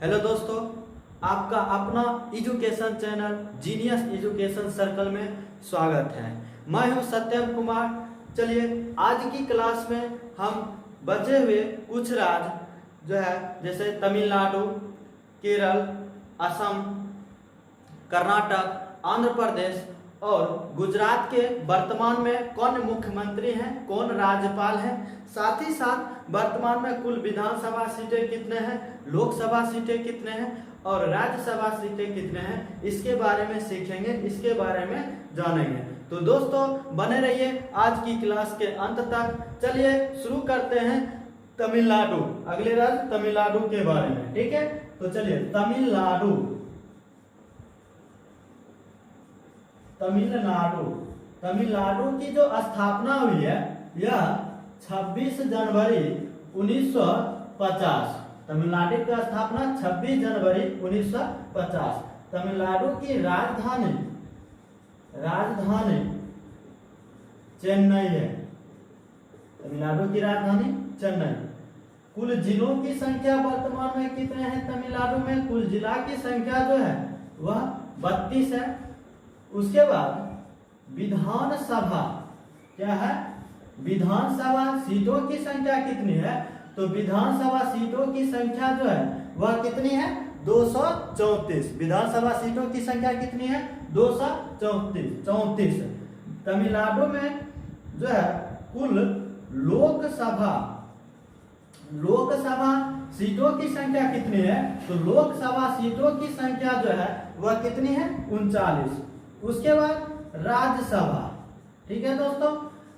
Hello दोस्तों, आपका अपना education channel genius education circle में स्वागत है। मैं हूं सत्यम कुमार। चलिए आज की क्लास में हम बचे हुए कुछ राज्य जो है जैसे तमिलनाडु, केरल, असम, कर्नाटक, आंध्र प्रदेश और गुजरात के वर्तमान में कौन मुख्यमंत्री हैं, कौन राज्यपाल हैं, साथ ही साथ वर्तमान में कुल विधानसभा सीटें कितने हैं, लोकसभा सीटें कितने हैं और राज्यसभा सीटें कितने हैं, इसके बारे में सीखेंगे, इसके बारे में जानेंगे। तो दोस्तों बने रहिए आज की क्लास के अंत तक। चलिए शुरू करते हैं तमिलनाडु, अगले राज्य तमिलनाडु के बारे में। ठीक है, तो चलिए तमिलनाडु तमिलनाडु की जो स्थापना हुई है यह 26 जनवरी 1950। तमिलनाडु की स्थापना 26 जनवरी 1950। तमिलनाडु की राजधानी चेन्नई है। तमिलनाडु की राजधानी चेन्नई। कुल जिलों की संख्या वर्तमान में कितने हैं तमिलनाडु में? कुल जिला की संख्या जो है वह 32 है। उसके बाद विधानसभा क्या है? विधानसभा सीटों की संख्या कितनी है? तो विधानसभा सीटों की संख्या जो है वह कितनी है? 234। विधानसभा सीटों की संख्या कितनी है? 234। तमिलनाडु में जो है कुल लोकसभा सीटों की संख्या कितनी है? तो लोकसभा सीटों की संख्या जो है वह कितनी है? 39। उसके बाद राज्यसभा। ठीक है दोस्तों,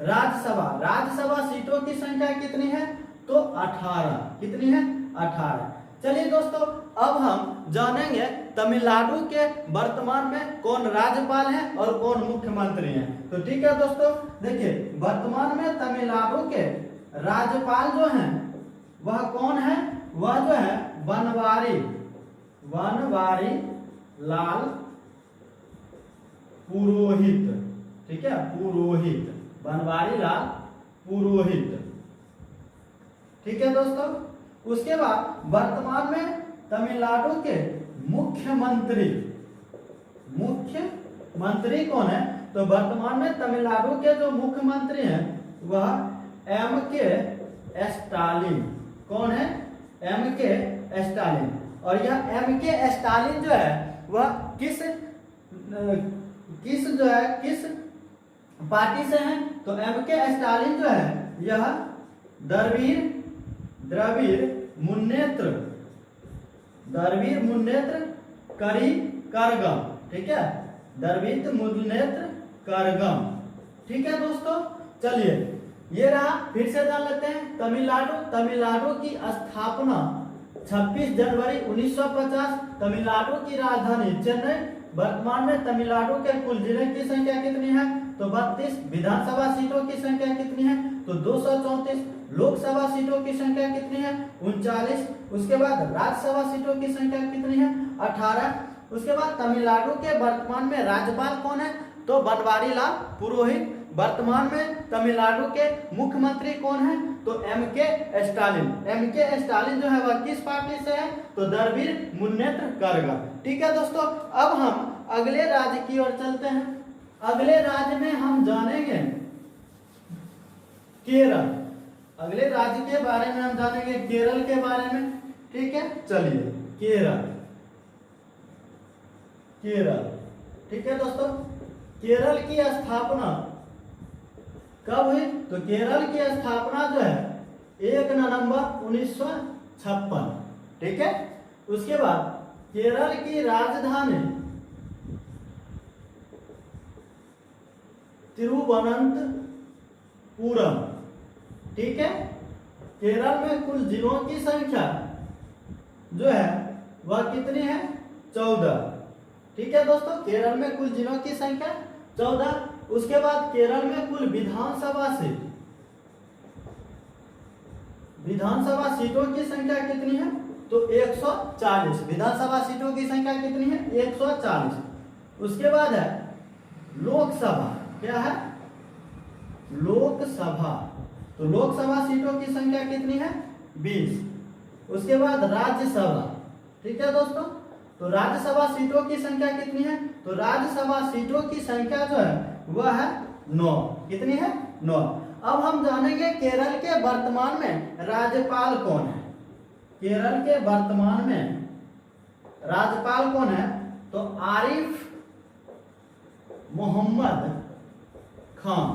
राज्यसभा सीटों की संख्या कितनी है? तो 18। कितनी है? 18। चलिए दोस्तों अब हम जानेंगे तमिलनाडु के वर्तमान में कौन राज्यपाल हैं और कौन मुख्यमंत्री हैं। तो ठीक है दोस्तों, देखिए वर्तमान में तमिलनाडु के राज्यपाल जो हैं वह कौन है? वह जो है बनवारी लाल पुरोहित। ठीक है, पुरोहित, बनवारी लाल पुरोहित। ठीक है दोस्तों, उसके बाद वर्तमान में तमिलनाडु के मुख्यमंत्री कौन है? तो वर्तमान में तमिलनाडु के जो मुख्यमंत्री हैं वह M.K. स्टालिन। कौन है? M.K. स्टालिन। और यह M.K. स्टालिन जो है वह किस पार्टी से हैं? तो M.K. स्टालिन जो है यह द्रविड़ मुन्नेत्र कड़गम। ठीक है, द्रविड़ मुन्नेत्र कड़गम। ठीक है दोस्तों, चलिए ये रहा, फिर से जान लेते हैं तमिलनाडु की स्थापना 26 जनवरी 1950। तमिलनाडु की राजधानी चेन्नई। वर्तमान में तमिलनाडु के कुल जिले की संख्या कितनी है? तो 32। विधानसभा सीटों की संख्या कितनी है? तो 234। लोकसभा सीटों की संख्या कितनी है? 39। उसके बाद राज्यसभा सीटों की संख्या कितनी है? 18। उसके बाद तमिलनाडु के वर्तमान में राज्यपाल कौन है? तो बनवारी लाल पुरोहित। वर्तमान में तमिलनाडु के मुख्यमंत्री कौन है? तो M.K. स्टालिन। M.K. स्टालिन जो है वह किस पार्टी से है? तो द्रविड़ मुन्नेत्र कड़गम। ठीक है दोस्तों, अब हम अगले राज्य की ओर चलते हैं। अगले राज्य में हम जानेंगे केरल। अगले राज्य के बारे में हम जानेंगे केरल के बारे में। ठीक है, चलिए केरल। ठीक है दोस्तों, केरल की स्थापना कब हुई? तो केरल की स्थापना जो है 1 नवंबर 1956। ठीक है, उसके बाद केरल की राजधानी तिरुवनंतपुरम। ठीक है, केरल में कुल जिलों की संख्या जो है वह कितनी है? 14। ठीक है दोस्तों, केरल में कुल जिलों की संख्या 14। उसके बाद केरल में कुल विधानसभा सीटों की संख्या कितनी है? तो 140। विधानसभा सीटों की संख्या कितनी है? 140। उसके बाद है लोकसभा। क्या है? लोकसभा। तो लोकसभा सीटों की संख्या कितनी है? 20। उसके बाद राज्यसभा। ठीक है दोस्तों। तो राज्यसभा सीटों की संख्या कितनी है? तो राज्यसभा सीटों की संख्या जो है वह है 9। कितनी है? 9। अब हम जानेंगे केरल के वर्तमान में राज्यपाल कौन है। केरल के वर्तमान में राज्यपाल कौन है? तो आरिफ मोहम्मद खान।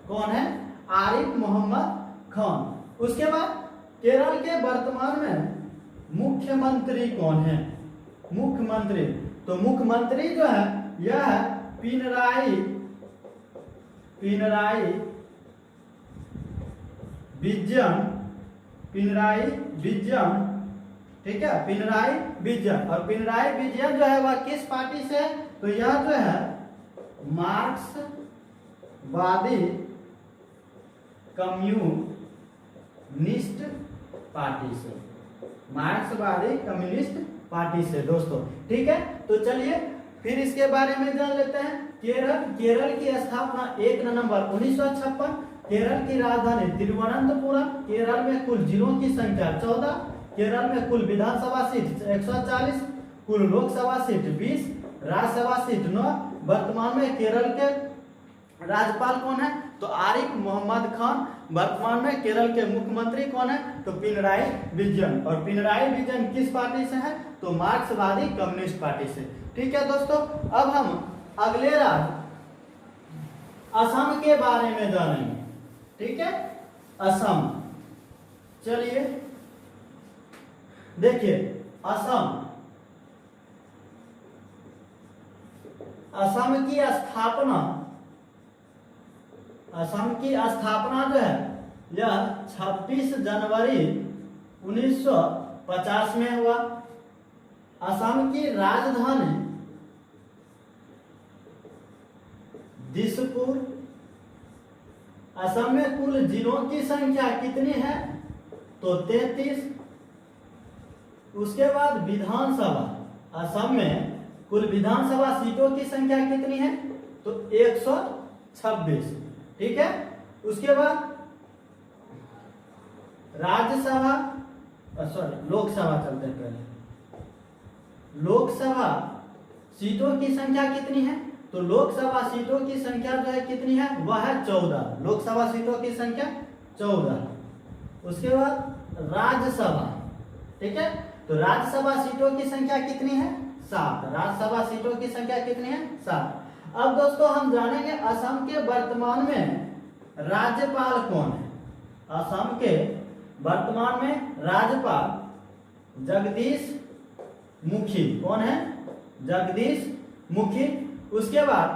कौन है? आरिफ मोहम्मद खान। उसके बाद केरल के वर्तमान में मुख्यमंत्री कौन है? मुख्यमंत्री, तो मुख्यमंत्री जो है यह है पिनराई विजयन। ठीक है, पिनराई विजयन। और पिनराई विजयन जो है वह किस पार्टी से है? तो यह जो है मार्क्सवादी कम्युनिस्ट पार्टी से, मार्क्सवादी कम्युनिस्ट पार्टी से दोस्तों। ठीक है, तो चलिए फिर इसके बारे में जान लेते हैं। केरल की स्थापना 1 नवंबर 1956। केरल की राजधानी तिरुवनंतपुरम। केरल में कुल जिलों की संख्या 14। केरल में कुल विधानसभा सीट 140, कुल लोकसभा सीट 20, राज्यसभा सीट 9। वर्तमान में केरल के राज्यपाल कौन है? तो आरिफ मोहम्मद खान। वर्तमान में केरल के मुख्यमंत्री कौन है? तो पिनराई विजयन। और पिनराई विजयन किस पार्टी से है? तो मार्क्सवादी कम्युनिस्ट पार्टी से। ठीक है दोस्तों, अब हम अगले राज्य असम के बारे में जानेंगे। ठीक है, असम। चलिए देखिए, असम की स्थापना जो है यह 26 जनवरी 1950 में हुआ। असम की राजधानी दिसपुर। असम में कुल जिलों की संख्या कितनी है? तो 33। उसके बाद विधानसभा, असम में कुल विधानसभा सीटों की संख्या कितनी है? तो 126। ठीक है, उसके बाद राज्यसभा, लोकसभा चलते हैं पहले। लोकसभा सीटों की संख्या कितनी है? तो लोकसभा सीटों की संख्या जो है कितनी है? वह है 14। लोकसभा सीटों की संख्या 14। उसके बाद राज्यसभा। ठीक है, तो राज्यसभा सीटों की संख्या कितनी है? 7। राज्यसभा सीटों की संख्या कितनी है? 7। अब दोस्तों हम जानेंगे असम के वर्तमान में राज्यपाल कौन है। असम के वर्तमान में राज्यपाल जगदीश मुखी। कौन है? जगदीश मुखी। उसके बाद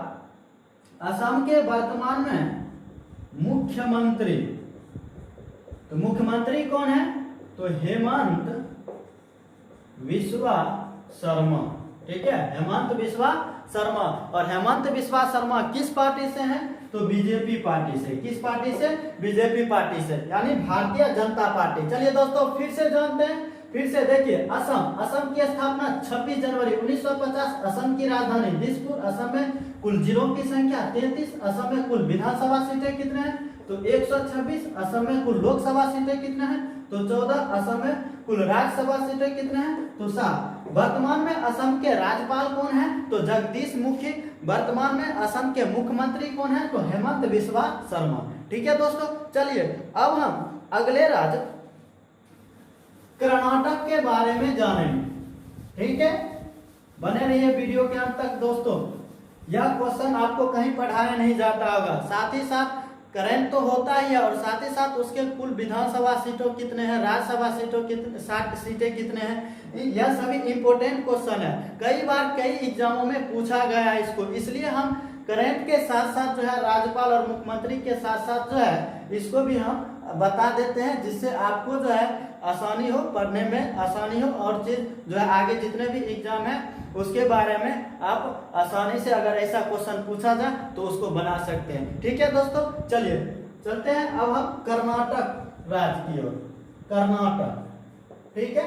असम के वर्तमान में मुख्यमंत्री, तो मुख्यमंत्री कौन है? तो हेमंत बिस्वा शर्मा। ठीक है, हेमंत बिस्वा शर्मा। और हेमंत बिस्वा शर्मा किस पार्टी से हैं? तो बीजेपी पार्टी से। किस पार्टी से? बीजेपी पार्टी से, यानी भारतीय जनता पार्टी। चलिए दोस्तों फिर से जानते हैं। फिर से देखिए, असम की स्थापना 26 जनवरी 1950। असम की राजधानी दिसपुर। असम में कुल जिलों की संख्या 33। असम में कुल विधानसभा सीटें कितने हैं? तो 126। असम में कुल लोकसभा सीटें कितने हैं? तो 14। असम में कुल राज्यसभा सीटें कितने हैं? तो 7। वर्तमान में असम के राज्यपाल कौन है? तो जगदीश मुखी। वर्तमान में असम के मुख्यमंत्री कौन है? तो हेमंत बिस्वा शर्मा। ठीक है दोस्तों, चलिए अब हम अगले राज्य कर्नाटक के बारे में जानेंगे। ठीक है, बने रहिए वीडियो के अंत तक दोस्तों। यह क्वेश्चन आपको कहीं पढ़ाया नहीं जाता होगा, साथ ही साथ करंट तो होता ही है और साथ ही साथ उसके कुल विधानसभा सीटों कितने हैं, राज्यसभा सीटों कितने, 60 सीटें कितने हैं, यह सभी इंपॉर्टेंट क्वेश्चन है। कई बार कई एग्जामों में पूछा गया है इसको, इसलिए हम करंट के साथ साथ जो है राज्यपाल और मुख्यमंत्री के साथ साथ जो है इसको भी हम बता देते हैं, जिससे आपको जो है आसानी हो, पढ़ने में आसानी हो और चीज जो है आगे जितने भी एग्जाम है उसके बारे में आप आसानी से अगर ऐसा क्वेश्चन पूछा जाए तो उसको बना सकते हैं। ठीक है दोस्तों, चलिए चलते हैं अब हम कर्नाटक राज्य की ओर। कर्नाटक, ठीक है,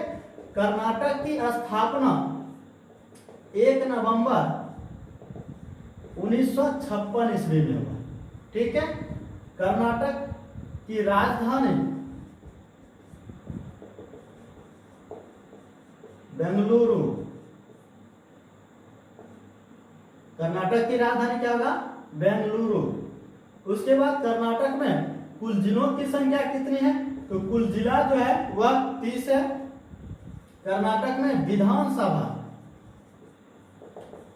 कर्नाटक की स्थापना 1 नवंबर 1956 ईस्वी में हुआ। ठीक है, कर्नाटक की राजधानी बेंगलुरु। कर्नाटक की राजधानी क्या होगा? बेंगलुरु। उसके बाद कर्नाटक में कुल जिलों की संख्या कितनी है? तो कुल जिला जो है वह 30 है। कर्नाटक में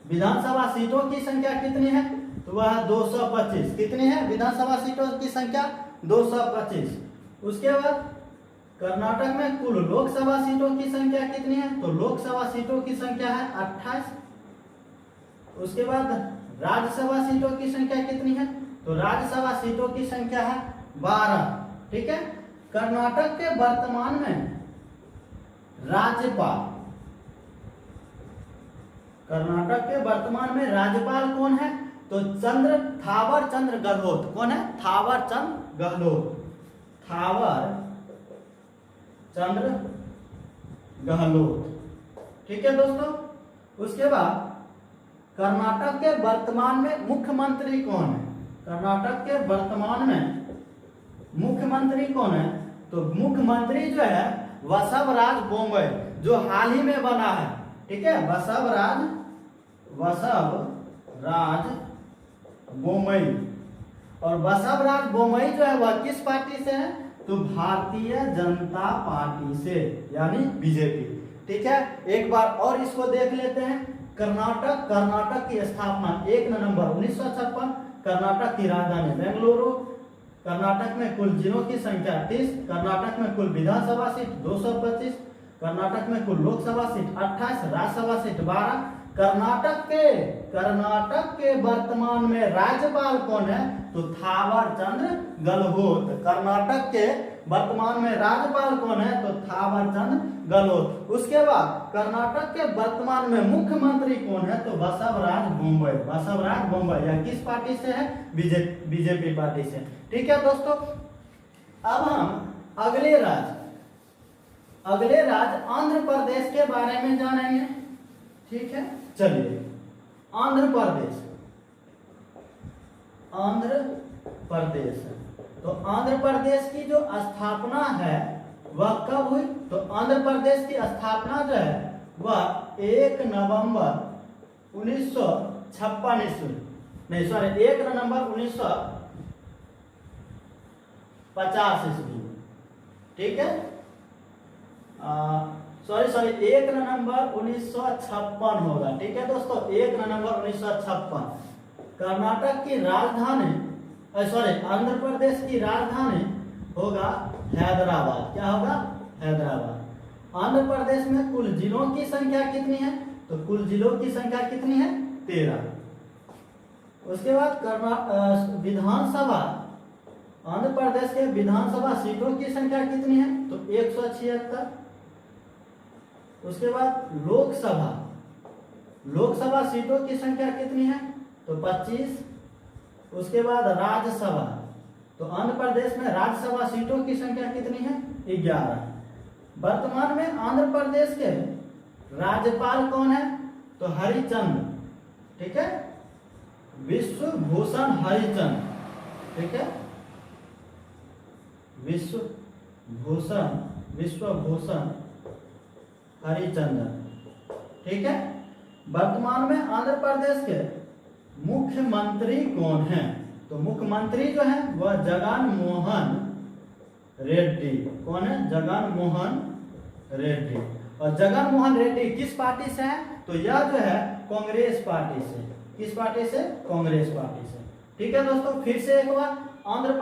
विधानसभा सीटों की संख्या कितनी है? तो वह 225। कितनी है विधानसभा सीटों की संख्या? 225। उसके बाद कर्नाटक में कुल लोकसभा सीटों की संख्या कितनी है? तो लोकसभा सीटों की संख्या है 28। उसके बाद राज्यसभा सीटों की संख्या कितनी है? तो राज्यसभा सीटों की संख्या है 12। ठीक है। कर्नाटक के वर्तमान में राज्यपाल कौन है? तो थावर चंद्र गहलोत। कौन है? थावर चंद्र गहलोत। ठीक है दोस्तों। उसके बाद कर्नाटक के वर्तमान में मुख्यमंत्री कौन है? कर्नाटक के वर्तमान में मुख्यमंत्री कौन है? तो मुख्यमंत्री जो है बसवराज बोम्मई, जो हाल ही में बना है। ठीक है, बसवराज बोम्मई। और बसवराज बोम्मई जो है वह किस पार्टी से है? तो भारतीय जनता पार्टी से, यानी बीजेपी। ठीक है, एक बार और इसको देख लेते हैं। कर्नाटक की स्थापना 1 नवंबर 1956। कर्नाटक की राजधानी बेंगलुरु। कर्नाटक में कुल जिलों की संख्या 30। कर्नाटक में कुल विधानसभा सीट 225। कर्नाटक में कुल लोकसभा सीट 28, राज्यसभा सीट 12। कर्नाटक के वर्तमान में राज्यपाल कौन है? तो थावर चंद्र गहलोत। कर्नाटक के वर्तमान में राज्यपाल कौन है? तो थावर चंद्र गहलोत। उसके बाद कर्नाटक के वर्तमान में मुख्यमंत्री कौन है? तो बसवराज बोम्मई। यह किस पार्टी से है? बीजेपी पार्टी से। ठीक है दोस्तों। अब हम अगले राज्य आंध्र प्रदेश के बारे में जानेंगे। ठीक है, चलिए। आंध्र प्रदेश। तो आंध्र प्रदेश की जो स्थापना है वह कब हुई? तो आंध्र प्रदेश की स्थापना जो है वह 1 नवंबर 1956 ईस्वी, नहीं सॉरी 1 नवंबर 1950 ईस्वी। ठीक है, सॉरी 1 नवंबर 1956 होगा। ठीक है दोस्तों, 1 नवंबर 1956। कर्नाटक की राजधानी आंध्र प्रदेश की राजधानी होगा हैदराबाद। क्या होगा? हैदराबाद। आंध्र प्रदेश में कुल जिलों की संख्या कितनी है? तो कुल जिलों की संख्या कितनी है? 13। उसके बाद विधानसभा, आंध्र प्रदेश के विधानसभा सीटों की संख्या कितनी है? तो 176। उसके बाद लोकसभा सीटों की संख्या कितनी है? तो 25। उसके बाद राज्यसभा, तो आंध्र प्रदेश में राज्यसभा सीटों की संख्या कितनी है? 11। वर्तमान में आंध्र प्रदेश के राज्यपाल कौन है? तो हरिचंद। ठीक है, विश्वभूषण हरिचंद। ठीक है, विश्वभूषण हरिचंदन। ठीक है। वर्तमान में आंध्र प्रदेश के मुख्यमंत्री कौन है? तो मुख्यमंत्री जो है वह जगन मोहन रेड्डी। कौन है? जगन मोहन रेड्डी। और जगन मोहन रेड्डी किस पार्टी से है? तो यह जो है कांग्रेस पार्टी से। किस पार्टी से? कांग्रेस पार्टी से। ठीक है दोस्तों, फिर से एक बार। आंध्र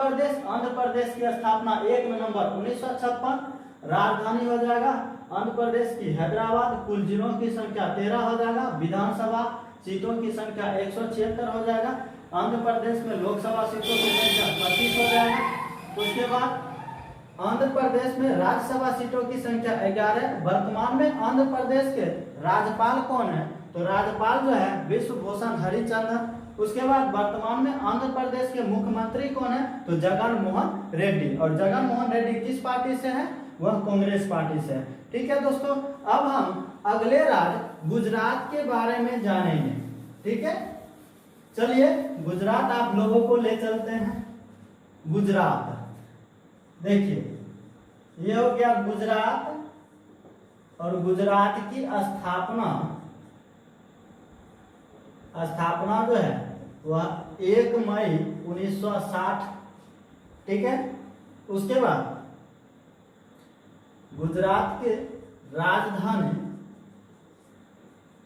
प्रदेश की स्थापना 1 नवंबर 1956। राजधानी हो जाएगा आंध्र प्रदेश की हैदराबाद। कुल जिलों की संख्या 13 हो जाएगा। विधानसभा सीटों की संख्या 176 हो जाएगा। आंध्र प्रदेश में लोकसभा सीटों की संख्या 25 हो जाएगा। उसके बाद आंध्र प्रदेश में राज्यसभा सीटों की संख्या 11। वर्तमान में आंध्र प्रदेश के राज्यपाल कौन है? तो राज्यपाल जो है विश्वभूषण हरिचंदन। उसके बाद वर्तमान में आंध्र प्रदेश के मुख्यमंत्री कौन है? तो जगन मोहन रेड्डी। और जगन मोहन रेड्डी किस पार्टी से है? वह कांग्रेस पार्टी से है। ठीक है दोस्तों, अब हम अगले राज्य गुजरात के बारे में जानेंगे। ठीक है, चलिए गुजरात आप लोगों को ले चलते हैं। गुजरात देखिए, ये हो गया गुजरात। और गुजरात की स्थापना जो है वह 1 मई 1960, ठीक है। उसके बाद गुजरात के राजधानी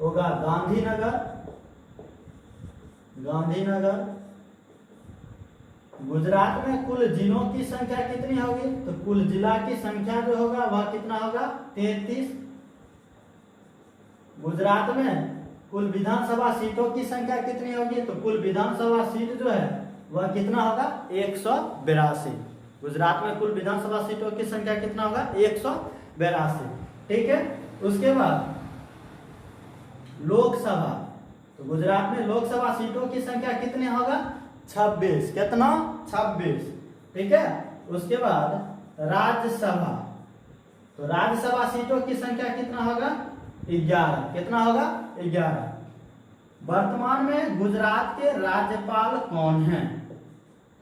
होगा गांधीनगर। गुजरात में कुल जिलों की संख्या कितनी होगी? तो कुल जिला की संख्या जो होगा वह कितना होगा? 33। गुजरात में कुल विधानसभा सीटों की संख्या कितनी होगी? तो कुल विधानसभा सीट जो है वह कितना होगा? 182। गुजरात में कुल विधानसभा सीटों की संख्या कितना होगा? 182, ठीक है। उसके बाद लोकसभा, तो गुजरात में लोकसभा सीटों की संख्या कितनी होगा? 26। कितना? 26, ठीक है। उसके बाद राज्यसभा, तो राज्यसभा सीटों की संख्या कितना होगा? 11। कितना होगा? 11। वर्तमान में गुजरात के राज्यपाल कौन हैं?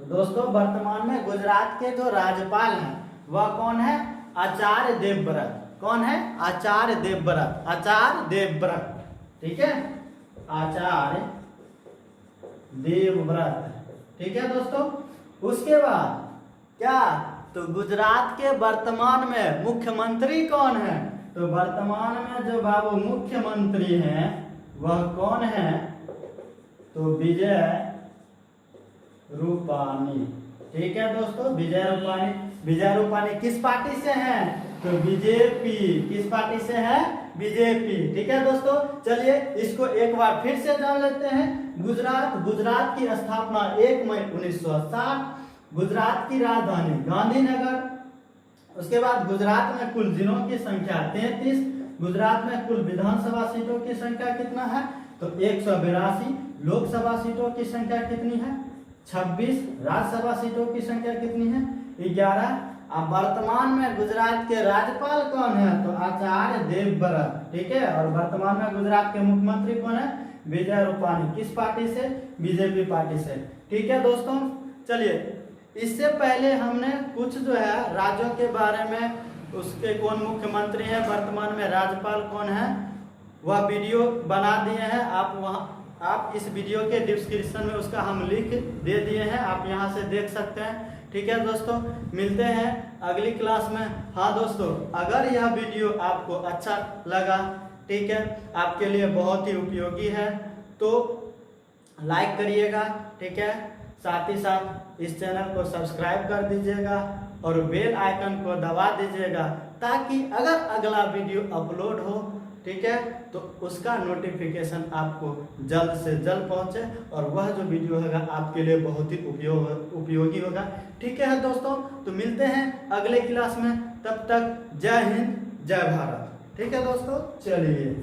तो दोस्तों वर्तमान में गुजरात के जो राज्यपाल हैं वह कौन है? आचार्य देवव्रत। कौन है? आचार्य देवव्रत, ठीक है। आचार्य देवव्रत, ठीक है दोस्तों। उसके बाद क्या? तो गुजरात के वर्तमान में मुख्यमंत्री कौन है? तो वर्तमान में जो बाबू मुख्यमंत्री हैं वह कौन है? तो विजय रूपाणी, ठीक है दोस्तों। विजय रूपाणी किस पार्टी से हैं? तो बीजेपी। किस पार्टी से है? बीजेपी, ठीक है दोस्तों। चलिए इसको एक बार फिर से जान लेते हैं। गुजरात की स्थापना 1 मई 1960। गुजरात की राजधानी गांधीनगर। उसके बाद गुजरात में कुल जिलों की संख्या 33। गुजरात में कुल विधानसभा सीटों की संख्या कितना है? तो 182। लोकसभा सीटों की संख्या कितनी है? 26। राज्यसभा सीटों की संख्या कितनी है? 11। अब वर्तमान में गुजरात के राज्यपाल कौन है? तो आचार्य देवव्रत, ठीक है। और वर्तमान में गुजरात के मुख्यमंत्री कौन है? विजय रूपाणी। किस पार्टी से? बीजेपी पार्टी से, ठीक है दोस्तों। चलिए इससे पहले हमने कुछ जो है राज्यों के बारे में, उसके कौन मुख्यमंत्री है, वर्तमान में राज्यपाल कौन है, वह वीडियो बना दिए हैं। आप इस वीडियो के डिस्क्रिप्शन में उसका हम लिंक दे दिए हैं, आप यहाँ से देख सकते हैं, ठीक है दोस्तों। मिलते हैं अगली क्लास में। हाँ दोस्तों, अगर यह वीडियो आपको अच्छा लगा, ठीक है, आपके लिए बहुत ही उपयोगी है, तो लाइक करिएगा, ठीक है। साथ ही साथ इस चैनल को सब्सक्राइब कर दीजिएगा और बेल आइकन को दबा दीजिएगा, ताकि अगर अगला वीडियो अपलोड हो, ठीक है, तो उसका नोटिफिकेशन आपको जल्द से जल्द पहुंचे और वह जो वीडियो होगा आपके लिए बहुत ही उपयोगी होगा, ठीक है दोस्तों। तो मिलते हैं अगले क्लास में, तब तक जय हिंद जय भारत, ठीक है दोस्तों। चलिए।